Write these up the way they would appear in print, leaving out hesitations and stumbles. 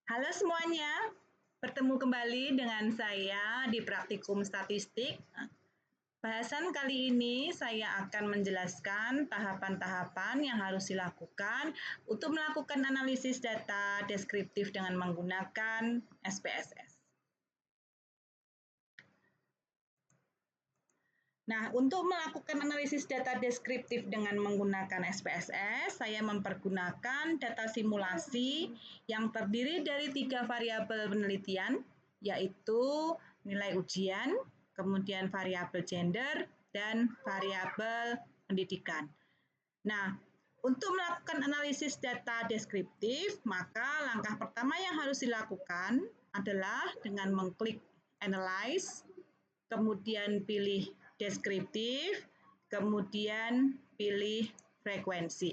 Halo semuanya, bertemu kembali dengan saya di Praktikum Statistik. Bahasan kali ini saya akan menjelaskan tahapan-tahapan yang harus dilakukan untuk melakukan analisis data deskriptif dengan menggunakan SPSS. Nah, untuk melakukan analisis data deskriptif dengan menggunakan SPSS, saya mempergunakan data simulasi yang terdiri dari 3 variabel penelitian, yaitu nilai ujian, kemudian variabel gender, dan variabel pendidikan. Nah, untuk melakukan analisis data deskriptif, maka langkah pertama yang harus dilakukan adalah dengan mengklik Analyze, kemudian pilih deskriptif, kemudian pilih frekuensi.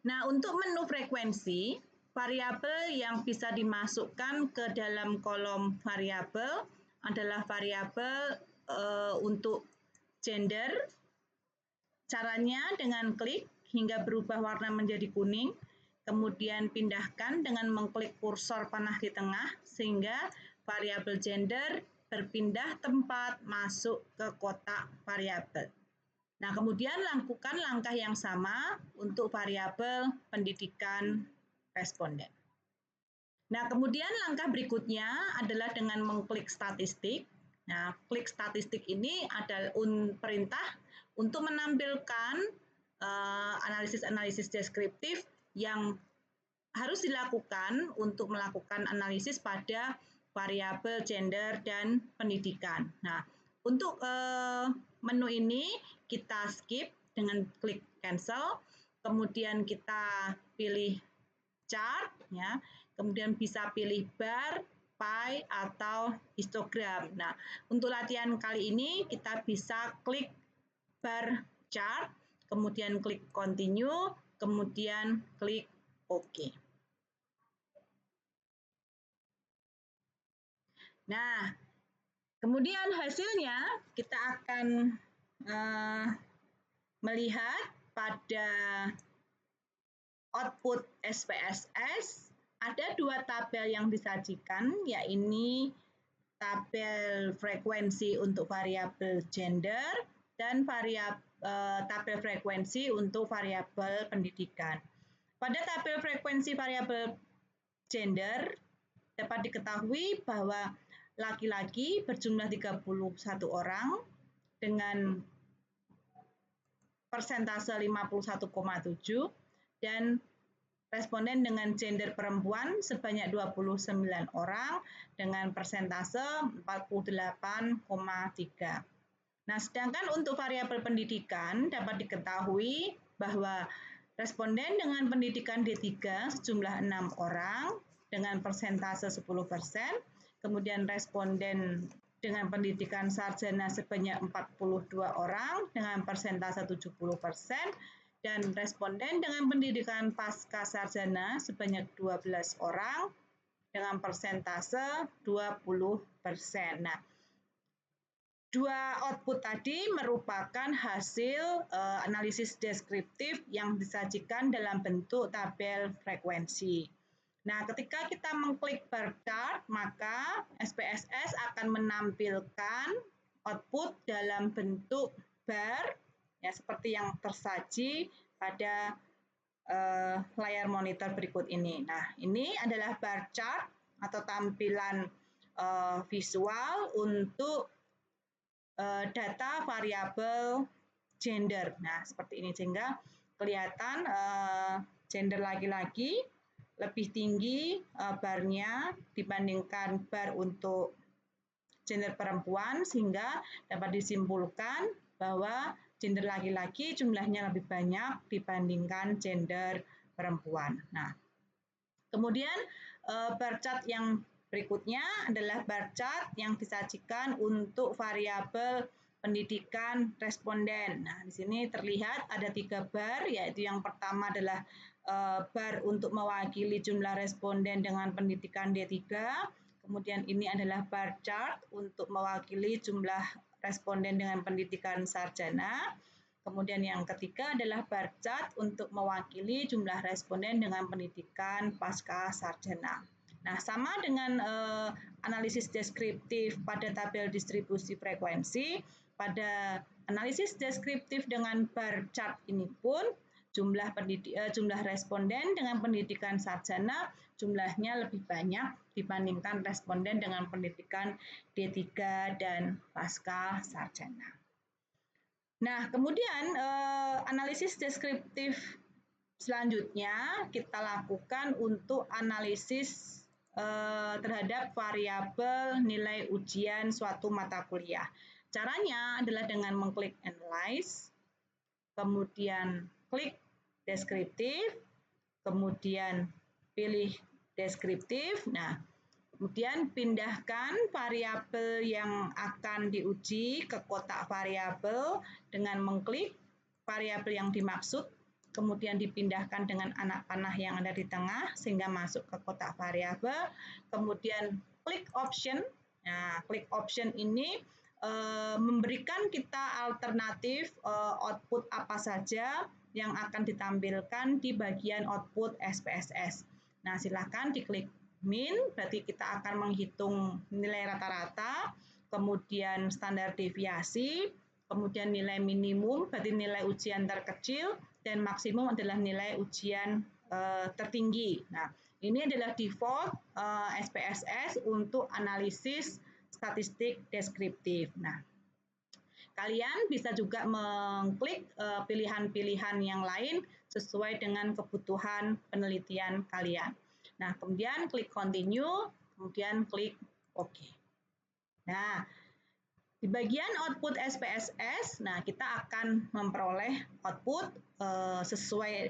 Nah, untuk menu frekuensi, variabel yang bisa dimasukkan ke dalam kolom variabel adalah variabel untuk gender. Caranya dengan klik hingga berubah warna menjadi kuning, kemudian pindahkan dengan mengklik kursor panah di tengah sehingga variabel gender berpindah tempat masuk ke kotak variabel. Nah, kemudian lakukan langkah yang sama untuk variabel pendidikan responden. Nah, kemudian langkah berikutnya adalah dengan mengklik statistik. Nah, klik statistik ini adalah perintah untuk menampilkan analisis-analisis deskriptif yang harus dilakukan untuk melakukan analisis pada variabel gender dan pendidikan. Nah, untuk menu ini kita skip dengan klik cancel, kemudian kita pilih chart, ya, kemudian bisa pilih bar, pie, atau histogram. Nah, untuk latihan kali ini kita bisa klik bar chart, kemudian klik continue, kemudian klik OK. Nah, kemudian hasilnya kita akan melihat pada output SPSS ada 2 tabel yang disajikan, yaitu tabel frekuensi untuk variabel gender dan tabel frekuensi untuk variabel pendidikan. Pada tabel frekuensi variabel gender dapat diketahui bahwa laki-laki berjumlah 31 orang dengan persentase 51,7 dan responden dengan gender perempuan sebanyak 29 orang dengan persentase 48,3. Nah, sedangkan untuk variabel pendidikan dapat diketahui bahwa responden dengan pendidikan D3 sejumlah 6 orang dengan persentase 10%, kemudian responden dengan pendidikan sarjana sebanyak 42 orang dengan persentase 70%, dan responden dengan pendidikan pasca sarjana sebanyak 12 orang dengan persentase 20%. Nah, 2 output tadi merupakan hasil analisis deskriptif yang disajikan dalam bentuk tabel frekuensi. Nah, ketika kita mengklik bar chart, maka SPSS akan menampilkan output dalam bentuk bar, ya, seperti yang tersaji pada layar monitor berikut ini. Nah, ini adalah bar chart atau tampilan visual untuk data variabel gender. Nah, seperti ini sehingga kelihatan gender laki-laki lebih tinggi barnya dibandingkan bar untuk gender perempuan, sehingga dapat disimpulkan bahwa gender laki-laki jumlahnya lebih banyak dibandingkan gender perempuan. Nah, kemudian bar chart yang berikutnya adalah bar chart yang disajikan untuk variabel pendidikan responden. Nah, di sini terlihat ada 3 bar, yaitu yang pertama adalah bar untuk mewakili jumlah responden dengan pendidikan D3, kemudian ini adalah bar chart untuk mewakili jumlah responden dengan pendidikan sarjana, Kemudian yang ketiga adalah bar chart untuk mewakili jumlah responden dengan pendidikan pasca sarjana. Nah, sama dengan analisis deskriptif pada tabel distribusi frekuensi, pada analisis deskriptif dengan bar chart ini pun jumlah responden dengan pendidikan sarjana jumlahnya lebih banyak dibandingkan responden dengan pendidikan D3 dan pasca sarjana. Nah, kemudian analisis deskriptif selanjutnya kita lakukan untuk analisis terhadap variabel nilai ujian suatu mata kuliah. Caranya adalah dengan mengklik Analyze, kemudian klik Deskriptif, kemudian pilih Deskriptif. Nah, kemudian pindahkan variabel yang akan diuji ke kotak variabel dengan mengklik variabel yang dimaksud, kemudian dipindahkan dengan anak panah yang ada di tengah sehingga masuk ke kotak variabel, kemudian klik option. Nah, klik option ini memberikan kita alternatif output apa saja yang akan ditampilkan di bagian output SPSS. Nah, silakan diklik min, berarti kita akan menghitung nilai rata-rata, kemudian standar deviasi, kemudian nilai minimum, berarti nilai ujian terkecil, dan maksimum adalah nilai ujian tertinggi. Nah, ini adalah default SPSS untuk analisis statistik deskriptif. Nah, kalian bisa juga mengklik pilihan-pilihan yang lain sesuai dengan kebutuhan penelitian kalian. Nah, kemudian klik continue, kemudian klik OK. Nah, di bagian output SPSS, nah kita akan memperoleh output sesuai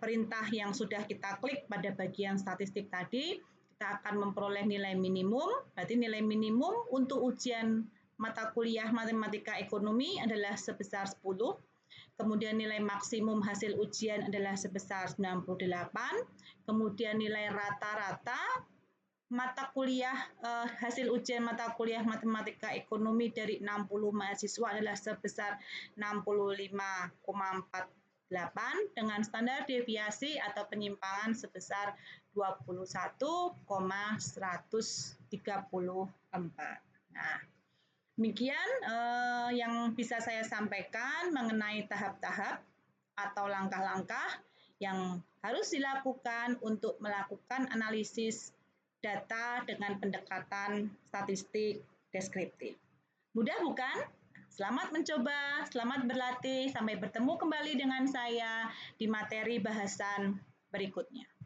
perintah yang sudah kita klik pada bagian statistik tadi. Kita akan memperoleh nilai minimum, berarti nilai minimum untuk ujian mata kuliah matematika ekonomi adalah sebesar 10. Kemudian nilai maksimum hasil ujian adalah sebesar 98. Kemudian nilai rata-rata mata kuliah hasil ujian mata kuliah matematika ekonomi dari 60 mahasiswa adalah sebesar 65,48 dengan standar deviasi atau penyimpangan sebesar 21,134. Nah, demikian yang bisa saya sampaikan mengenai tahap-tahap atau langkah-langkah yang harus dilakukan untuk melakukan analisis data dengan pendekatan statistik deskriptif. Mudah bukan? Selamat mencoba, selamat berlatih, sampai bertemu kembali dengan saya di materi bahasan berikutnya.